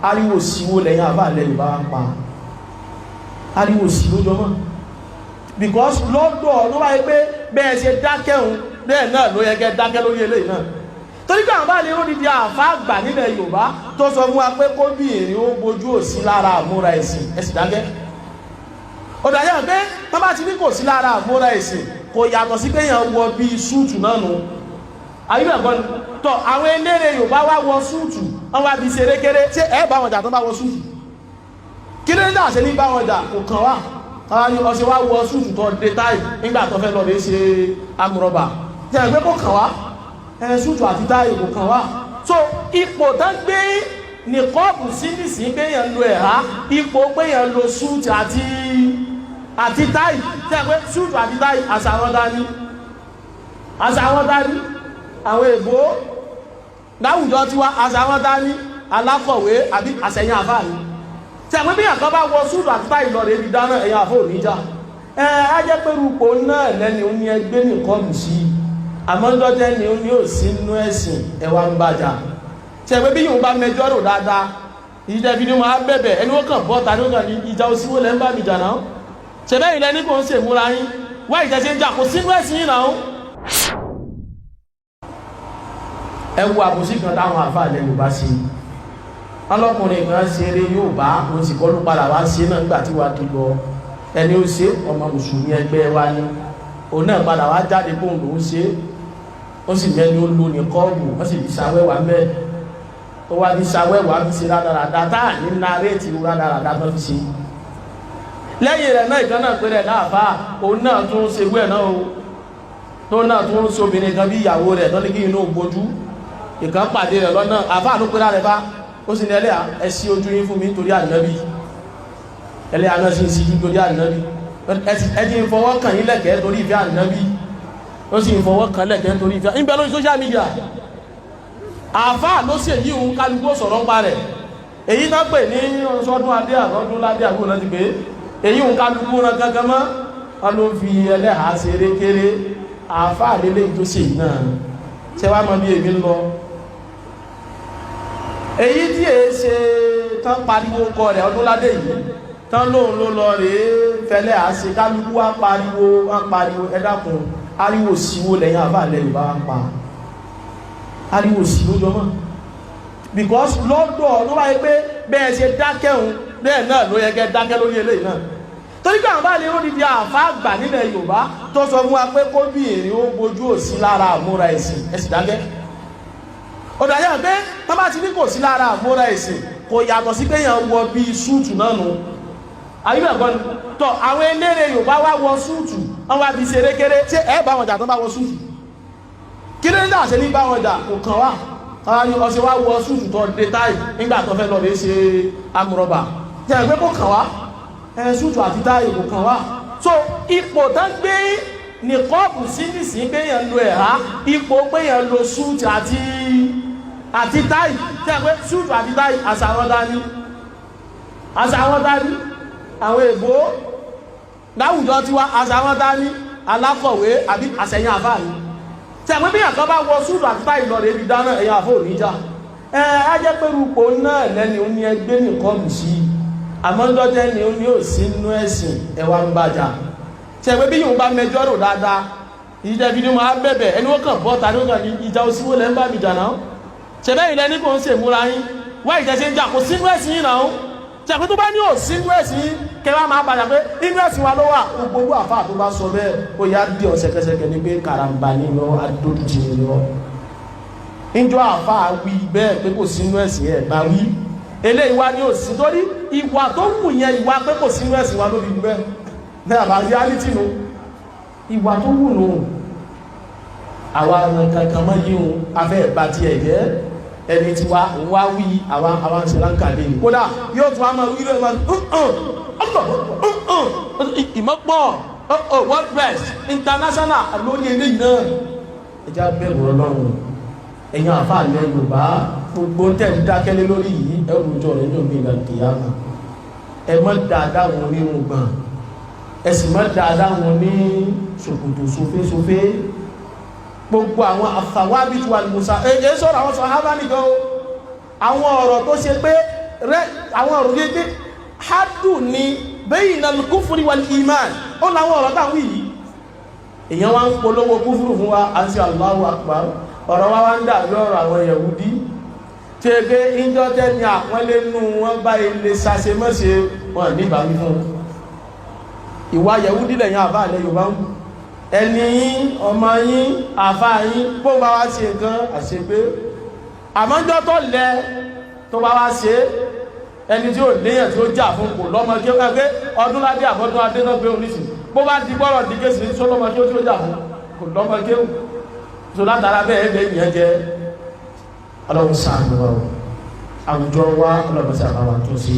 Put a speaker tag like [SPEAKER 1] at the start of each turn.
[SPEAKER 1] ariwo síwó lẹ́yìn àbá lẹ́yìn bá ń pa ariwo síwó jọmọ́ because lọ́dọ̀ ló wáyé pé bẹ́ẹ̀ ṣe dákẹ́hùn bẹ́ẹ̀ náà ló yẹ kẹ́ dákẹ́ lórí eléyìí náà torí pé àwọn bá lè ròdìdí àfá àgbà nílẹ̀ Yorùbá tó sọ fún wa pé kó bí èrè ó bojú òsí lára àmúra ẹ̀sìn ẹ̀sìn dákẹ́ ọ̀dọ̀ ayé pé tó bá ti ní kò sí lára àmúra ẹ̀sìn kò yàtọ̀ sí pé èèyàn wọ bí súùtù náà nù ayé ẹ̀kọ́ ni tọ́ àwọn eléré Yorùbá wá wọ súùtù wọ́n wá bí ṣerékeré ṣé ẹ bá wọn jà tó bá wọ súùtù kí ló ń dà ṣe ní bá wọn jà kò kàn wá àwọn ni ọṣẹ wá wọ súùtù tó dé táì nígbà tó fẹ́ lọ lè ṣe amúrọ̀bà jẹ́ ẹgbẹ́ kò kàn wá súùtù àti táì kò kàn wá so ipò tán gbé ní kọ́ọ̀pù sí nìsín pé èèyàn lo ẹ̀há ipò pé èèyàn lo súùtù àti táì jẹ́ ẹgbẹ́ súùtù àti táì àṣàwọn dání àwọn èbó láwùjọ tiwa àṣàwọn dání alákọ̀wé àbí àṣẹyìn àfáàní tí àwọn bí àkọ́ bá wọ súùtù àti táì lọ rẹ̀ ibi dáná ẹ̀yà àfọ́ òníjà ẹ jẹ́ pé rúpò náà lẹ́ni ó ní ẹgbẹ́ nìkan bù sí àmọ́ ńdọ́jẹ́ ni ó ní òsì nínú ẹ̀sìn ẹwà ń bàjá tí ẹgbẹ́ bí yóò bá mẹjọ́ rò dáadáa ìjẹ́ fi ní wọn á bẹ̀bẹ̀ ẹni ó kàn bọ́ tàbí ó kàn ní ìjà òsíwò lẹ́ ń bá mi jà náà ṣẹbẹ́ ilẹ̀ ní kò ń ṣèmúra yín wá ìjẹ́ ṣe ń jà kò sínú ẹ̀sìn yìí náà ẹ wo àbòsí kan táwọn àfáà ilẹ̀ Yorùbá sí ọlọ́kùnrin kan ṣe eré yóò bá wọn sì kọ́ ló padà wá sí náà nígbà tí wàá tó lọ ẹni ó ṣe ọmọ mùsùlùmí ẹgbẹ́ wa ní òun náà padà wá jáde bóun lòún ṣe ó sì mẹ́ni ó lò ní kọ́ọ̀bù wọ́n sì fi ṣàwẹ́wà mẹ́ ó wá fi ṣàwẹ́wà fi ṣe rádaràdá táà ní náréètì rádaràdá tó fi ṣe lẹ́yìn rẹ̀ náà ìkan náà pé rẹ̀ láàfá òun náà tún ṣe wẹ́ náà o tó náà tún ṣe obìnrin kan bí ìyàwó rẹ̀ tó ní kí inú gbójú ìkan pàdé rẹ̀ lọ́nà àfá ló pé rẹ̀ bá ó sì ní ẹlẹ́à ẹsí ojú yín fún mi nítorí ànábì ẹlẹ́à náà sì ń sí nítorí ànábì ẹjí ń fọwọ́ kàn yín lẹ́kẹ̀ẹ́ torí ìfẹ́ ànábì ó sì ń fọwọ́ kàn lẹ́kẹ̀ẹ́ torí ìfẹ́ ìbẹ̀ lórí social media àfá ló sì èyí òun kálukú sọ̀rọ̀ ń pa rẹ̀ èyí náà pè ní ọdún adé àgọ́dún ládé àgbò náà ti pé èyí òun kálukú rán gangan mọ́ wọn ló ń fi ẹlẹ́hà ṣe rékéré àfá lélẹ́ tó ṣe náà ṣe wá mọ́ bí èmi lọ èyí tí è ṣe tán pariwo kọ rẹ̀ ọdún ládé yìí tán lóun ló lọ rèé fẹ́lẹ́ àṣẹ kálukú wá pariwo ẹ dákun ariwo síwó lẹ́yìn àbá lẹ́yìn bá ń pa ariwo síwó jọmọ́ because lọ́dọ̀ ló wáyé pé bẹ́ẹ̀ ṣe dákẹ́hùn bẹ́ẹ̀ náà ló yẹ kẹ́ dákẹ́ lórí eléyìí náà torí pé àwọn bá lè ròdìdí àfá àgbà nílẹ̀ Yorùbá tó sọ fún wa pé kó bí èrè ó bojú òsí lára àmúra ẹ̀sìn ẹ̀sìn dákẹ́ ọ̀dọ̀ ayé pé tó bá ti ní kò sí lára àmúra ẹ̀sìn kò yàtọ̀ sí pé èèyàn wọ bí súùtù náà nù ayé ẹ̀kọ́ ni tọ́ àwọn eléré Yorùbá wá wọ súùtù wọ́n wá bí ṣerékeré ṣé ẹ bá wọn jà tó bá wọ súùtù kí ló ń dà ṣe ní bá wọn jà kò kàn wá àwọn ni ọ̀sẹ̀ wá wọ súùtù tó dé táì nígbà tó fẹ́ lọ lè ṣe amúrọ̀bà jẹ́ ẹgbẹ́ kò kàn wá súùtù àti táì kò kàn wá so ipò tán gbé ní kọ́ọ̀pù sí nìsín pé èèyàn lo ẹ̀há ipò pé èèyàn lo súùtù àti táì tí a pé súùtù àti táì àṣàwọn dání àwọn èbó láwùjọ tiwa àṣàwọn dání alákọ̀wé àbí àṣẹyìn àfáàní tí a pé bí àkọ́ bá wọ súùtù àti táì lọ rẹ̀ ibi dáná ẹ̀yà àfọ́ òníjà á jẹ́ pé rúpò náà lẹ́ni ó ní ẹgbẹ́ nìkan bù sí àmọ́ ńdọ́jẹ́ ni ó ní òsì nínú ẹ̀sìn ẹwà ń bàjá tí a pé bí yóò bá mẹjọ́ rò dáadáa ìjẹ́ fi ní wọn á bẹ̀bẹ̀ ẹni ó kàn bọ́ tàbí ó kàn ní ìjà òsíwò lẹ́ ń bá mi jà náà ṣẹ̀bẹ́ ilẹ̀ ní kò ń ṣe múra yín wá ìjẹ́ ṣe ń jà kò sínú ẹ̀sìn yìí náà ṣẹ̀kú tó bá ní ò sínú ẹ̀sìn yìí kẹwàá máa bàjá pé inú ẹ̀sìn wa ló wà gbogbo àfáà tó bá sọ bẹ́ẹ̀ ó yá dí ọ̀sẹ̀kẹsẹ̀kẹ̀ ní pé karambà ní lọ adójì ní lọ ìjọ àfáà wí bẹ́ẹ̀ pé kò sínú ẹ̀sìn ẹ̀ bá wí eléyìí wá ní òsì torí ìwà tó wù yẹn ìwà pé kò sínú ẹ̀sìn wa ló fi bẹ́ẹ̀ náà bá reality nù ìwà tó wù nù àwọn kankan mọ́ yíò afẹ́ ìbá ti ẹ̀jẹ́ ẹni tí wá wí àwọn ṣẹláńkà lè kódà yóò tún wá máa wílò ìmọ́pọ̀ world best international lórí eléyìí náà ẹjá bẹ̀rù Ọlọ́run ẹ̀yàn àfáàlẹ́ Yorùbá gbogbo tẹ́ ń dákẹ́lé lórí yìí ẹrù jọ rẹ̀ ní òmìnira kìyàmà ẹ mọ́ dáadáa wọn ní rúgbọ̀n ẹ sì mọ́ dáadáa wọn ní ṣòkòtò sófésófé gbogbo àwọn àfàwábí tí wà ní Musa èyí sọ́rọ̀ àwọn sọ̀hábà nìkan o àwọn ọ̀rọ̀ tó ṣe pé rẹ àwọn ọ̀rọ̀ gẹ́gẹ́ hádù ní bayna al-kufri wal-iman ó láwọn ọ̀rọ̀ táwọn yìí èèyàn wá ń polówó kúfùrù fún wa à ń ṣe Allahu Akbar ọ̀rọ̀ wá ń dàbí ọ̀rọ̀ àwọn Yahudi tí ẹgbẹ́ ìjọ́tẹ́ ni àpọ́nlé nú wọn bá ilé sàṣemọ́ṣe wọn nígbà fún ìwà Yahudi lẹ́yìn àbá alẹ́ Yorùbá ń ẹni yín ọmọ yín àfá yín bó bá wá ṣe nǹkan àṣegbé àmọ́jọ́ tó lẹ tó bá wá ṣe ẹni tí ó léyàn tí ó jà fún kò lọ́mọ kí ó kẹ́gbẹ́ ọdún ládé àbọ́dún adé náà gbé oníṣì bó bá di gbọ́rọ̀ di kéṣì ní sólọ́mọ kí ó tí ó jà fún kò lọ́mọ kí ó tó látara bẹ́ẹ̀ ẹgbẹ́ ìyẹn jẹ́ ọlọ́run sáà àwùjọ wa ọlọ́run sáà bá wa tó sí